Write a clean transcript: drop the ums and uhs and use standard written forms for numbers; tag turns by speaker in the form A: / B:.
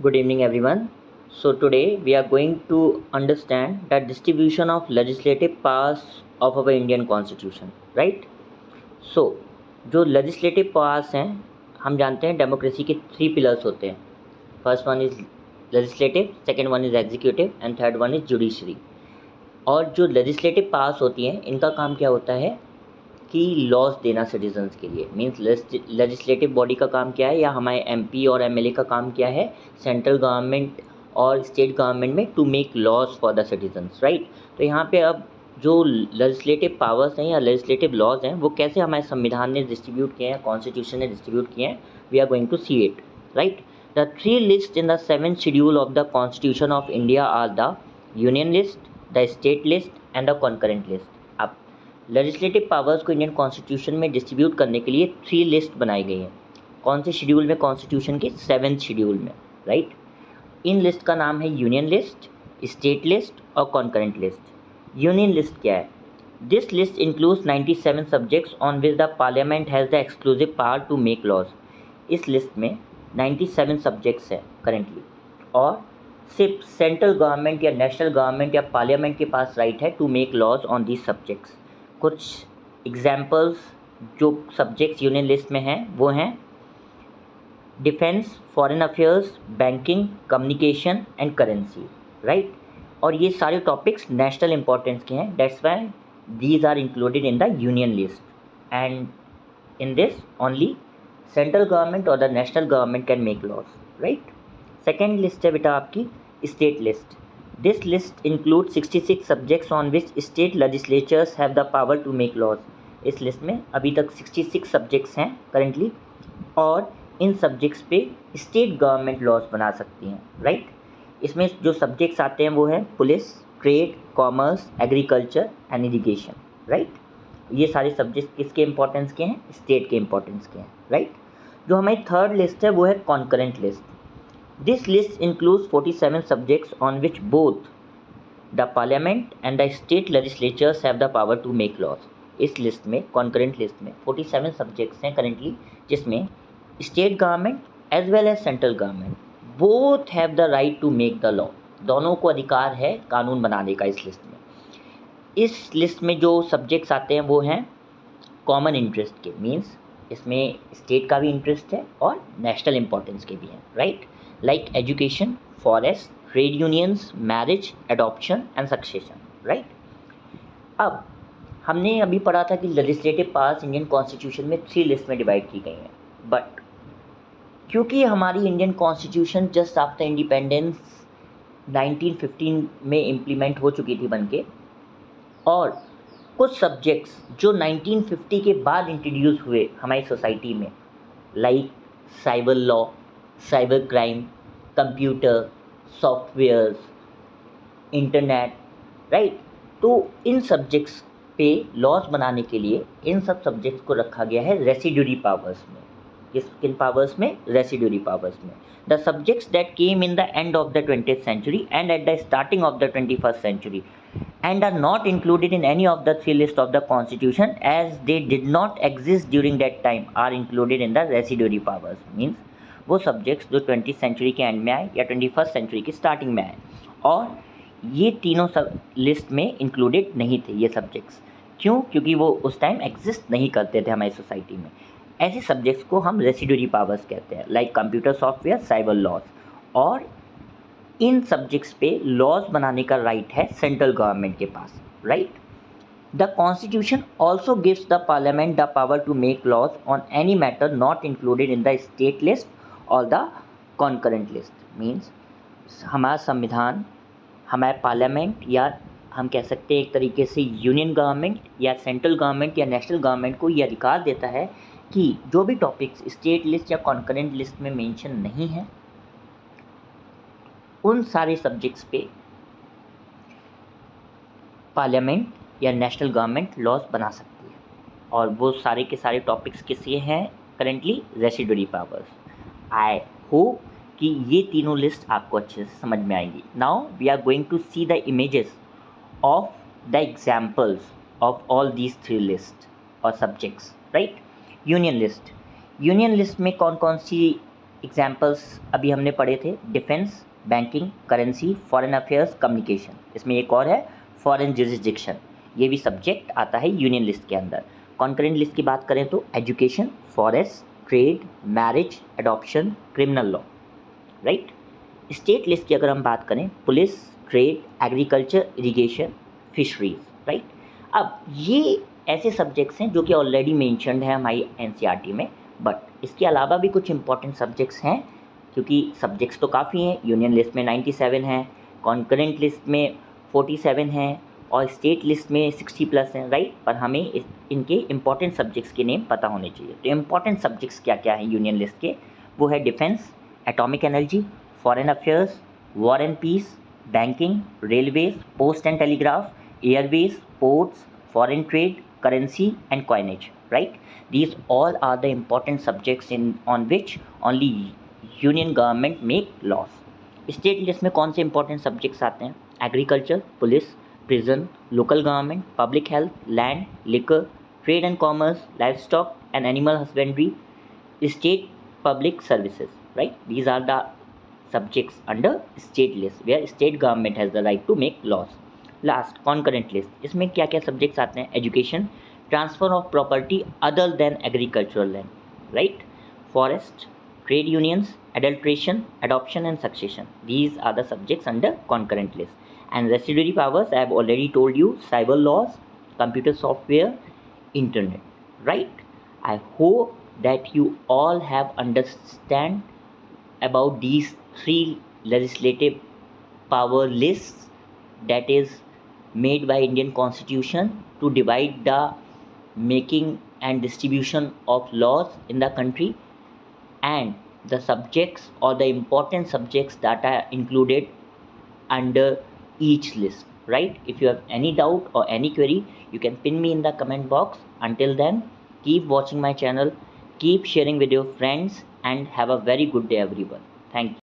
A: Good evening, everyone. So, today we are going to understand the distribution of legislative powers of our Indian Constitution, right? So, जो legislative powers हैं, हम जानते हैं democracy के 3 pillars होते हैं. First one is legislative, second one is executive and third one is judiciary. और जो लेजिस्लेटिव पावर्स होती हैं, इनका काम क्या होता है कि लॉज देना सिटीजन्स के लिए. मींस लेजिस्लेटिव बॉडी का काम क्या है, या हमारे एमपी और एमएलए का काम क्या है सेंट्रल गवर्नमेंट और स्टेट गवर्नमेंट में to make laws for the citizens, right. तो यहाँ पे अब जो लेजिस्लेटिव पावर्स हैं या लेजिस्लेटिव लॉज हैं वो कैसे हमारे संविधान ने डिस्ट्रीब्यूट किए हैं, कॉन्स्टिट्यूशन ने डिस्ट्रीब्यूट किए हैं, we are going to see it, right. The 3 list in the 7th schedule of the constitution of India are the union list, the state list and the concurrent list. अब legislative powers को Indian constitution में distribute करने के लिए 3 list बनाई गई हैं. कौन से शेड्यूल में? कॉन्स्टिट्यूशन के 7th शेड्यूल में, राइट. इन लिस्ट का नाम है यूनियन लिस्ट, स्टेट लिस्ट और कॉन्करेंट लिस्ट. यूनियन लिस्ट क्या है? This list includes 97 subjects on which the parliament has the exclusive power to make laws. इस लिस्ट में 97 सब्जेक्ट्स हैं करेंटली, और सिर्फ सेंट्रल गवर्नमेंट या नेशनल गवर्नमेंट या पार्लियामेंट के पास राइट है to make laws on these subjects. कुछ एग्जाम्पल्स जो सब्जेक्ट्स यूनियन लिस्ट में हैं वो हैं defence, foreign affairs, banking, communication and currency, right. और ये सारे टॉपिक्स नेशनल इंपॉर्टेंस के हैं. That's why these are included in the union list, and in this only central government और the national government can make laws, right. Second list है बेटा आपकी state list. This list includes 66 subjects on which state legislatures have the power to make laws. इस list में अभी तक 66 subjects हैं currently, और इन सब्जेक्ट्स पे स्टेट गवर्नमेंट लॉज बना सकती हैं, राइट. इसमें जो सब्जेक्ट्स आते हैं वो हैं police, trade, commerce, agriculture and irrigation, right. ये सारे सब्जेक्ट्स किसके इंपॉर्टेंस के हैं? स्टेट के इंपॉर्टेंस के हैं, राइट. जो हमारी थर्ड लिस्ट है वो है concurrent list. This list includes 47 subjects on which both the parliament and the state legislatures have the power to make laws. इस लिस्ट में, concurrent लिस्ट में 47 सब्जेक्ट्स हैं करेंटली, जिसमें state government as well as central government both have the right to make the law. दोनों को अधिकार है कानून बनाने का इस लिस्ट में. इस लिस्ट में जो सब्जेक्ट्स आते हैं वो हैं कॉमन इंटरेस्ट के. मीन्स इसमें स्टेट का भी इंटरेस्ट है और नेशनल इंपॉर्टेंस के भी हैं, right. like education, forest, trade unions, marriage, adoption and succession, right. अब हमने अभी पढ़ा था कि लेजिस्लेटिव पावर्स इंडियन कॉन्स्टिट्यूशन में 3 लिस्ट में डिवाइड की गई हैं, बट क्योंकि हमारी Indian constitution just after independence 1915 में इम्प्लीमेंट हो चुकी थी बनके, और कुछ सब्जेक्ट्स जो 1950 के बाद इंट्रोड्यूस हुए हमारी सोसाइटी में, like cyber law, cyber crime, computer, softwares, internet, right. तो इन सब्जेक्ट्स पे लॉज बनाने के लिए इन सब सब्जेक्ट्स को रखा गया है रेसिड्यूरी पावर्स में. किन पावर्स में? रेसिड्यूरी पावर्स में. The subjects that came in the end of the 20th century and at the starting of the 21st century and are not included in any of the 3 lists of the constitution as they did not exist during that time are included in the residuary powers. Means वो subjects जो 20th century के and में आए या 21st century की starting में आए, और ये तीनों सब लिस्ट में इंक्लूडेड नहीं थे ये सब्जेक्ट्स. क्यों? क्योंकि वो उस टाइम एग्जिस्ट नहीं करते थे हमारी सोसाइटी में. ऐसे सब्जेक्ट्स को हम रेसिड्यूरी पावर्स कहते हैं, like computer software, cyber laws. और इन सब्जेक्ट्स पे लॉज बनाने का राइट है सेंट्रल गवर्नमेंट के पास, right. The constitution also gives the parliament the power to make laws on any matter not included in the state list और the concurrent list. Means हमारा संविधान हमारे पार्लियामेंट, या हम कह सकते हैं एक तरीके से यूनियन गवर्नमेंट या सेंट्रल गवर्नमेंट या नेशनल गवर्नमेंट को ये अधिकार देता है कि जो भी टॉपिक्स स्टेट लिस्ट या कॉन्करेंट लिस्ट में मेंशन नहीं है उन सारे सब्जेक्ट्स पे पार्लियामेंट या नेशनल गवर्नमेंट लॉज बना सकती है. और वो सारे के सारे टॉपिक्स किसके हैं currently? Residuary powers. I hope कि ये तीनों लिस्ट आपको अच्छे से समझ में आएंगी. Now we are going to see the images of the examples of all these 3 list और subjects, right. Union list. Union list में कौन कौन सी एग्जाम्पल्स अभी हमने पढ़े थे, defence, banking, currency, foreign affairs, communication. इसमें एक और है फॉरेन जुरिस्डिक्शन, ये भी सब्जेक्ट आता है यूनियन लिस्ट के अंदर। कॉन्करेंट लिस्ट की बात करें तो education, forest, trade, marriage, adoption, criminal law, right. State list की अगर हम बात करें, police, trade, agriculture, irrigation, fisheries, right. अब ये ऐसे सब्जेक्ट्स हैं जो कि ऑलरेडी मेंशन्ड है हमारी एनसीईआरटी में, बट इसके अलावा भी कुछ इंपॉर्टेंट सब्जेक्ट्स हैं, क्योंकि सब्जेक्ट्स तो काफ़ी हैं। यूनियन लिस्ट में 97 हैं, कॉन्करेंट लिस्ट में 47 हैं और स्टेट लिस्ट में 60+ हैं, राइट। पर हमें इनके इंपॉर्टेंट सब्जेक्ट्स के नेम पता होने चाहिए। तो इंपॉर्टेंट सब्जेक्ट्स क्या क्या हैं यूनियन लिस्ट के, वो है defence, atomic energy, foreign affairs, war and peace, banking, railways, post and telegraph, airways, ports, foreign trade, currency and coinage, right? These all are the important subjects on which only union government make laws. State list में कौन से important subjects आते हैं? Agriculture, police, prison, local government, public health, land, liquor, trade and commerce, livestock and animal husbandry, state public services, right? These are the subjects under state list where state government has the right to make laws. Last concurrent list, इसमें क्या क्या subjects आते हैं? Education, transfer of property other than agricultural land, right, forest, trade unions, adulteration, adoption and succession, these are the subjects under concurrent list. And residuary powers I have already told you, cyber laws, computer software, internet, right. I hope that you all have understand about these 3 legislative power lists that is made by Indian Constitution to divide the making and distribution of laws in the country, and the subjects or the important subjects that are included under each list, right? If you have any doubt or any query, you can pin me in the comment box. Until then, keep watching my channel, keep sharing with your friends, and have a very good day everyone. Thank you.